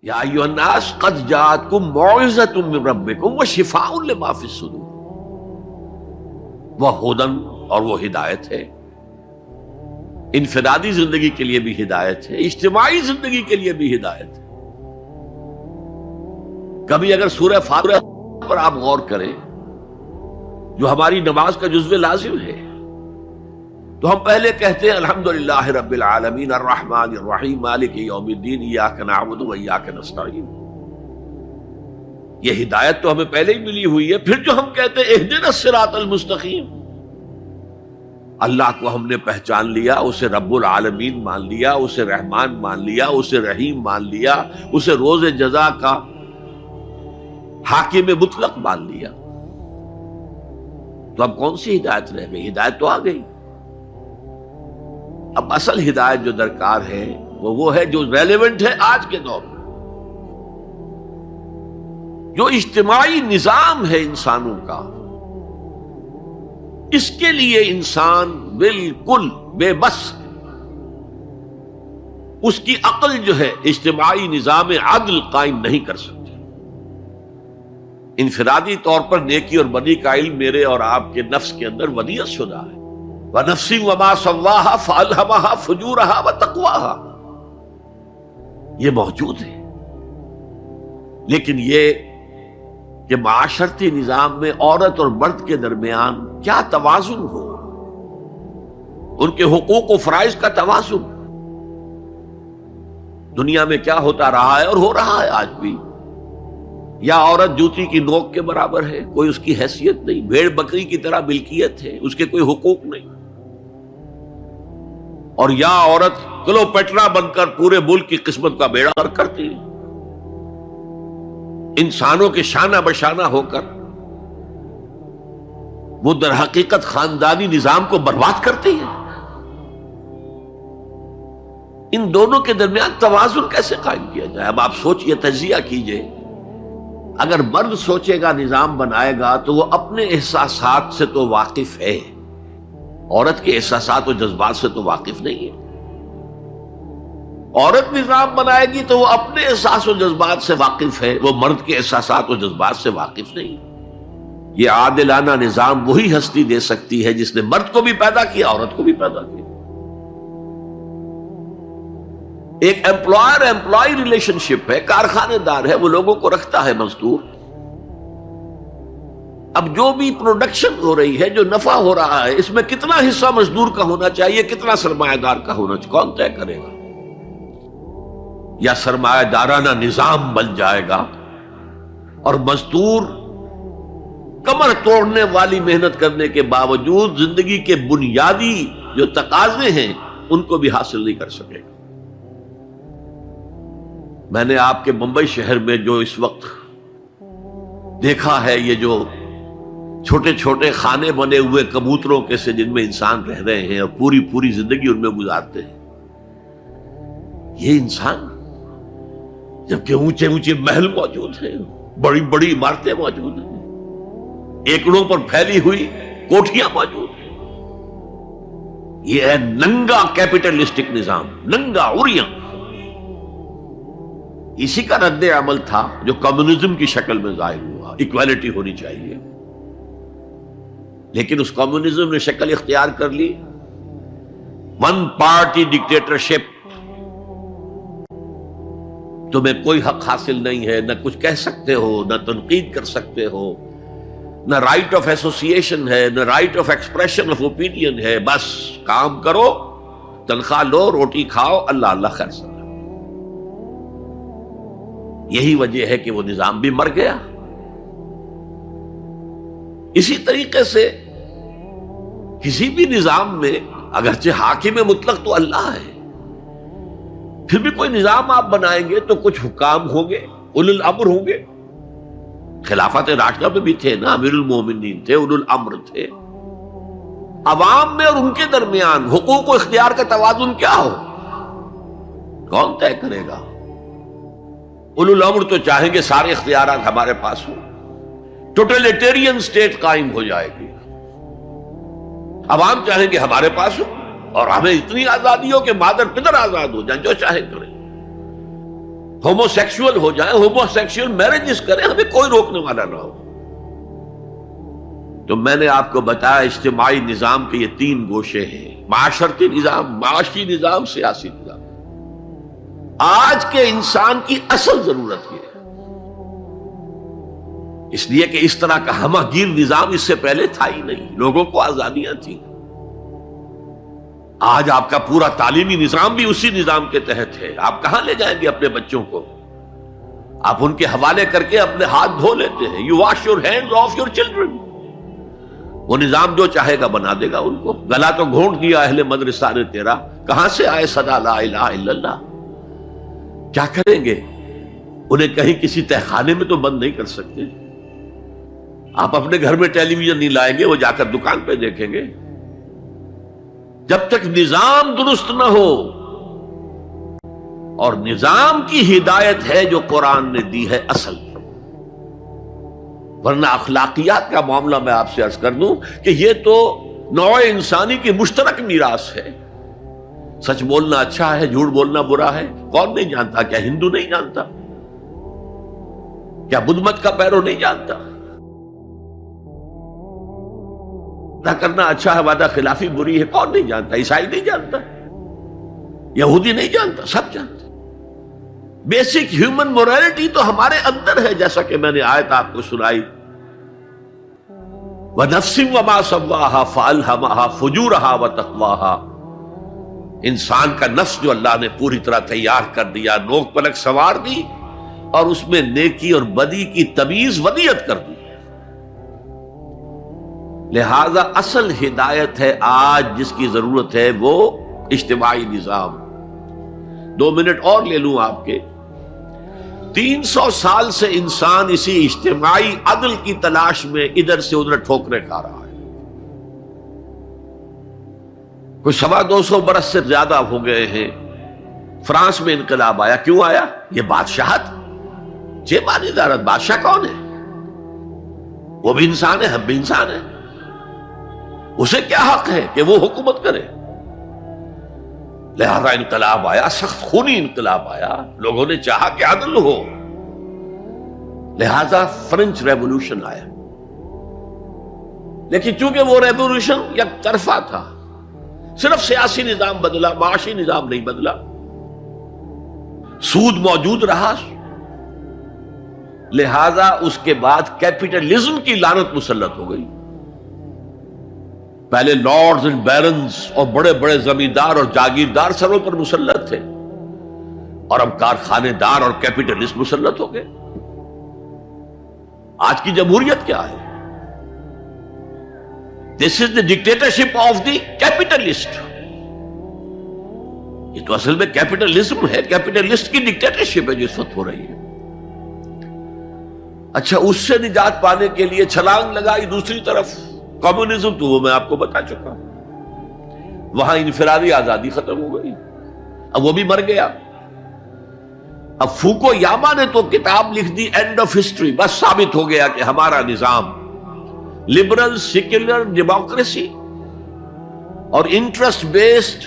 یا ایھا الناس قد جاءتکم موعظۃ من ربکم وشفاء لما فی الصدور، وہ ہدن اور وہ ہدایت ہے، انفرادی زندگی کے لیے بھی ہدایت ہے، اجتماعی زندگی کے لیے بھی ہدایت ہے۔ کبھی اگر سورہ فاتحہ پر آپ غور کریں جو ہماری نماز کا جزو لازم ہے، تو ہم پہلے کہتے ہیں الحمدللہ رب العالمین الرحمن الرحیم مالک یوم الدین ایاک نعبد و ایاک نستعین۔ یہ ہدایت تو ہمیں پہلے ہی ملی ہوئی ہے۔ پھر جو ہم کہتے ہیں اہدنا الصراط المستقیم، اللہ کو ہم نے پہچان لیا، اسے رب العالمین مان لیا، اسے رحمان مان لیا، اسے رحیم مان لیا، اسے روز جزا کا حاکم مطلق مان لیا، تو اب کون سی ہدایت رہ گئی؟ ہدایت تو آ گئی۔ اب اصل ہدایت جو درکار ہے وہ ہے جو ریلیونٹ ہے آج کے دور میں، جو اجتماعی نظام ہے انسانوں کا، اس کے لیے انسان بالکل بے بس ہے۔ اس کی عقل جو ہے اجتماعی نظام عدل قائم نہیں کر سکتی۔ انفرادی طور پر نیکی اور بدی کا علم میرے اور آپ کے نفس کے اندر ودیعت شدہ ہے۔ وَنَفْسٍ وَمَا سَوَّاهَا فَأَلْهَمَهَا فُجُورَهَا وَتَقْوَاهَا، یہ موجود ہے، لیکن یہ کہ معاشرتی نظام میں عورت اور مرد کے درمیان کیا توازن ہو، ان کے حقوق و فرائض کا توازن۔ دنیا میں کیا ہوتا رہا ہے اور ہو رہا ہے آج بھی، یا عورت جوتی کی نوک کے برابر ہے، کوئی اس کی حیثیت نہیں، بھیڑ بکری کی طرح ملکیت ہے، اس کے کوئی حقوق نہیں، اور یا عورت کلوپیٹرا بن کر پورے ملک کی قسمت کا بیڑا غرق کرتی ہے، انسانوں کے شانہ بشانہ ہو کر وہ در حقیقت خاندانی نظام کو برباد کرتی ہے۔ ان دونوں کے درمیان توازن کیسے قائم کیا جائے؟ اب آپ سوچئے، تجزیہ کیجئے۔ اگر مرد سوچے گا، نظام بنائے گا، تو وہ اپنے احساسات سے تو واقف ہے، عورت کے احساسات و جذبات سے تو واقف نہیں ہے۔ عورت نظام بنائے گی تو وہ اپنے احساس و جذبات سے واقف ہے، وہ مرد کے احساسات و جذبات سے واقف نہیں۔ یہ عادلانہ نظام وہی ہستی دے سکتی ہے جس نے مرد کو بھی پیدا کیا، عورت کو بھی پیدا کیا۔ ایک ایمپلائر ایمپلائی ریلیشن شپ ہے، کارخانے دار ہے، وہ لوگوں کو رکھتا ہے مزدور۔ اب جو بھی پروڈکشن ہو رہی ہے، جو نفع ہو رہا ہے، اس میں کتنا حصہ مزدور کا ہونا چاہیے، کتنا سرمایہ دار کا ہونا چاہیے، کون طے کرے گا؟ یا سرمایہ دارانہ نظام بن جائے گا اور مزدور کمر توڑنے والی محنت کرنے کے باوجود زندگی کے بنیادی جو تقاضے ہیں ان کو بھی حاصل نہیں کر سکے گا۔ میں نے آپ کے ممبئی شہر میں جو اس وقت دیکھا ہے، یہ جو چھوٹے چھوٹے خانے بنے ہوئے کبوتروں کے سے جن میں انسان رہ رہے ہیں اور پوری زندگی ان میں گزارتے ہیں، یہ انسان، جبکہ اونچے اونچے محل موجود ہیں، بڑی بڑی عمارتیں موجود ہیں، ایکڑوں پر پھیلی ہوئی کوٹھیاں موجود ہیں، یہ ہے ننگا کیپٹلسٹک نظام، ننگا عریاں۔ اسی کا رد عمل تھا جو کمیونزم کی شکل میں ظاہر ہوا، ایکویلٹی ہونی چاہیے، لیکن اس کمیونزم نے شکل اختیار کر لی ون پارٹی ڈکٹیٹرشپ۔ تمہیں کوئی حق حاصل نہیں ہے، نہ کچھ کہہ سکتے ہو، نہ تنقید کر سکتے ہو، نہ رائٹ آف ایسوسیشن ہے، نہ right of expression of opinion ہے، بس کام کرو، تنخواہ لو، روٹی کھاؤ، اللہ اللہ خیر سلام۔ یہی وجہ ہے کہ وہ نظام بھی مر گیا۔ اسی طریقے سے کسی بھی نظام میں اگرچہ حاکم مطلق تو اللہ ہے، پھر بھی کوئی نظام آپ بنائیں گے تو کچھ حکام ہوں گے، اولو الامر ہوں گے۔ خلافت راشدہ میں بھی تھے نا، امیر المومنین تھے، اولو الامر تھے۔ عوام میں اور ان کے درمیان حقوق و اختیار کا توازن کیا ہو، کون طے کرے گا؟ اولو الامر تو چاہیں گے سارے اختیارات ہمارے پاس ہوں، ٹوٹلیٹیرین سٹیٹ قائم ہو جائے گی۔ عوام چاہیں گے ہمارے پاس ہو اور ہمیں اتنی آزادی ہو کہ مادر پدر آزاد ہو جائیں، جو چاہے کریں۔ ہومو سیکسول ہو جائیں، ہومو سیکسول میرجز کریں، ہمیں کوئی روکنے والا نہ ہو۔ تو میں نے آپ کو بتایا اجتماعی نظام کے یہ 3 گوشے ہیں، معاشرتی نظام، معاشی نظام، سیاسی نظام۔ آج کے انسان کی اصل ضرورت یہ ہے، اس لیے کہ اس طرح کا ہمہ گیر نظام اس سے پہلے تھا ہی نہیں، لوگوں کو آزادیاں تھیں۔ آج آپ کا پورا تعلیمی نظام بھی اسی نظام کے تحت ہے۔ آپ کہاں لے جائیں گے اپنے بچوں کو؟ آپ ان کے حوالے کر کے اپنے ہاتھ دھو لیتے ہیں۔ You wash your hands of your children. وہ نظام جو چاہے گا بنا دے گا ان کو۔ گلا تو گھونٹ دیا اہل مدرسہ نے تیرا، کہاں سے آئے صدا لا الہ الا اللہ؟ کیا کریں گے؟ انہیں کہیں کسی تہخانے میں تو بند نہیں کر سکتے۔ آپ اپنے گھر میں ٹیلی ویژن نہیں لائیں گے، وہ جا کر دکان پہ دیکھیں گے۔ جب تک نظام درست نہ ہو، اور نظام کی ہدایت ہے جو قرآن نے دی ہے اصل، ورنہ اخلاقیات کا معاملہ میں آپ سے عرض کر دوں کہ یہ تو نوع انسانی کی مشترک میراث ہے۔ سچ بولنا اچھا ہے، جھوٹ بولنا برا ہے، کون نہیں جانتا؟ کیا ہندو نہیں جانتا؟ کیا بدھ مت کا پیرو نہیں جانتا؟ نہ کرنا اچھا ہے، وعدہ خلافی بری ہے، کون نہیں جانتا؟ عیسائی نہیں جانتا، یہودی نہیں جانتا، سب جانتے۔ بیسک ہیومن مورالٹی تو ہمارے اندر ہے، جیسا کہ میں نے آیت آپ کو سنائی، وَنَفْسٍ وَمَا سَوَّاهَا فَأَلْهَمَهَا فُجُورَهَا وَتَقْوَاهَا۔ انسان کا نفس جو اللہ نے پوری طرح تیار کر دیا، نوک پلک سنوار دی، اور اس میں نیکی اور بدی کی تمیز ودیت کر دی۔ لہذا اصل ہدایت ہے آج جس کی ضرورت ہے وہ اجتماعی نظام۔ 2 منٹ اور لے لوں آپ کے۔ 300 سال سے انسان اسی اجتماعی عدل کی تلاش میں ادھر سے ادھر ٹھوکریں کھا رہا ہے۔ کوئی 250 برس سے زیادہ ہو گئے ہیں۔ فرانس میں انقلاب آیا، کیوں آیا؟ یہ بادشاہت، جیبانی دارت۔ بادشاہ کون ہے؟ وہ بھی انسان ہے، ہم بھی انسان ہیں۔ اسے کیا حق ہے کہ وہ حکومت کرے؟ لہذا انقلاب آیا، سخت خونی انقلاب آیا، لوگوں نے چاہا کہ عدل ہو، لہذا فرینچ ریولوشن آیا۔ لیکن چونکہ وہ ریولوشن یک طرفہ تھا، صرف سیاسی نظام بدلا، معاشی نظام نہیں بدلا۔ سود موجود رہا، لہذا اس کے بعد کیپٹلزم کی لعنت مسلط ہو گئی۔ پہلے لارڈز اینڈ بیرنز اور بڑے بڑے زمیندار اور جاگیردار سروں پر مسلط تھے، اور اب کارخانے دار اور کیپٹلسٹ مسلط ہو گئے۔ آج کی جمہوریت کیا ہے؟ دس از دی ڈکٹیٹرشپ آف دی کیپٹلسٹ۔ یہ تو اصل میں کیپٹلزم ہے، کیپٹلسٹ کی ڈکٹیٹرشپ ہے جس وقت ہو رہی ہے۔ اچھا، اس سے نجات پانے کے لیے چھلانگ لگائی دوسری طرف کمیونزم، تو وہ میں آپ کو بتا چکا ہوں۔ وہاں انفرادی آزادی ختم ہو گئی، اب وہ بھی مر گیا۔ اب فوکو یاما نے تو کتاب لکھ دی اینڈ آف ہسٹری، بس ثابت ہو گیا کہ ہمارا نظام لبرل سیکولر ڈیموکریسی اور انٹرسٹ بیسڈ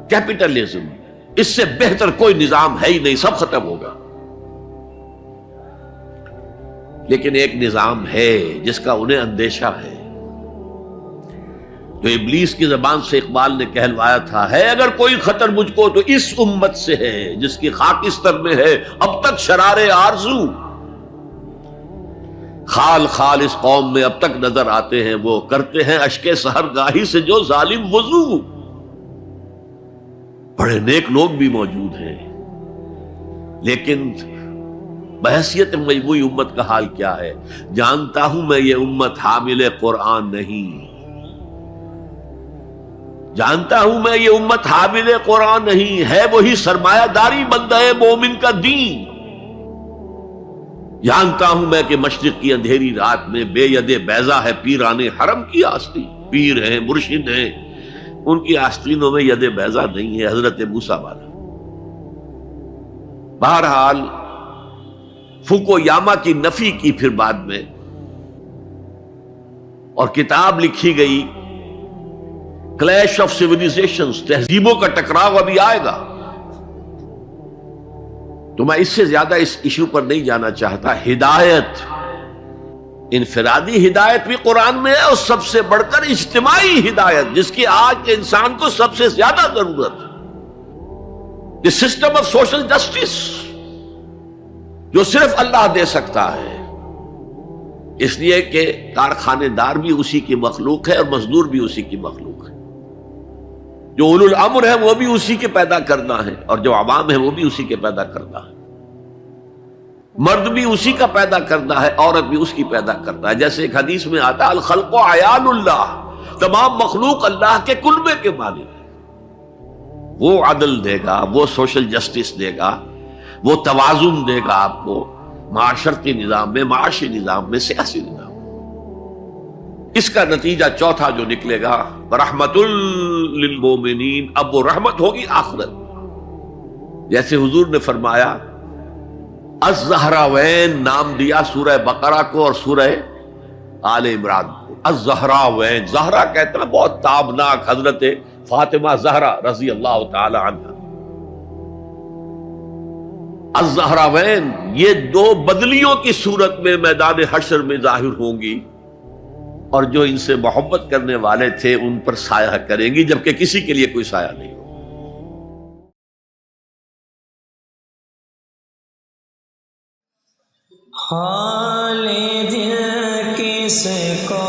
کیپٹلزم، اس سے بہتر کوئی نظام ہے ہی نہیں، سب ختم ہوگا۔ لیکن ایک نظام ہے جس کا انہیں اندیشہ ہے، جو ابلیس کی زبان سے اقبال نے کہلوایا تھا، ہے اگر کوئی خطر مجھ کو تو اس امت سے ہے جس کی خاکستر میں ہے اب تک شرار آرزو۔ خال خال اس قوم میں اب تک نظر آتے ہیں، وہ کرتے ہیں اشک سحر گاہی سے جو ظالم وضو۔ بڑے نیک لوگ بھی موجود ہیں، لیکن بحیثیت مجموعی امت کا حال کیا ہے؟ جانتا ہوں میں یہ امت حامل قرآن نہیں، جانتا ہوں میں یہ امت حامل قرآن نہیں ہے، وہی سرمایہ داری بندہ مومن کا دین۔ جانتا ہوں میں کہ مشرق کی اندھیری رات میں بے ید بیضا ہے پیران حرم کی آستین۔ پیر ہیں، مرشد ہیں، ان کی آستینوں میں ید بیضا نہیں ہے، حضرت موسیٰ والا۔ بہرحال فوکو یاما کی نفی کی پھر بعد میں، اور کتاب لکھی گئی کلیش آف سیویلائزیشنز، تہذیبوں کا ٹکراؤ ابھی آئے گا۔ تو میں اس سے زیادہ اس ایشو پر نہیں جانا چاہتا. ہدایت، انفرادی ہدایت بھی قرآن میں ہے، اور سب سے بڑھ کر اجتماعی ہدایت جس کی آج کے انسان کو سب سے زیادہ ضرورت ہے. The system of social justice جو صرف اللہ دے سکتا ہے، اس لیے کہ کارخانے دار بھی اسی کی مخلوق ہے اور مزدور بھی اسی کی مخلوق ہے. جو اولو الامر ہے وہ بھی اسی کے پیدا کرنا ہے، اور جو عوام ہے وہ بھی اسی کے پیدا کرنا ہے. مرد بھی اسی کا پیدا کرنا ہے، عورت بھی اس کی پیدا کرنا ہے. جیسے ایک حدیث میں آتا ہے الخلق عیال اللہ، تمام مخلوق اللہ کے کلبے کے مالک ہے. وہ عدل دے گا، وہ سوشل جسٹس دے گا، وہ توازن دے گا آپ کو معاشرتی نظام میں، معاشی نظام میں، سیاسی نظام میں. اس کا نتیجہ چوتھا جو نکلے گا رحمت للمومنین، اب وہ رحمت ہوگی آخرت. جیسے حضور نے فرمایا الزہراوین نام دیا سورہ بقرہ کو اور سورہ آل عمران کو. الزہراوین، زہرا کہتا ہے بہت تابناک حضرت فاطمہ زہرا رضی اللہ تعالی عنہ. الزہراوین یہ دو بدلیوں کی صورت میں میدان حشر میں ظاہر ہوں گی، اور جو ان سے محبت کرنے والے تھے ان پر سایہ کریں گی، جبکہ کسی کے لیے کوئی سایہ نہیں ہو. حال دل کس کو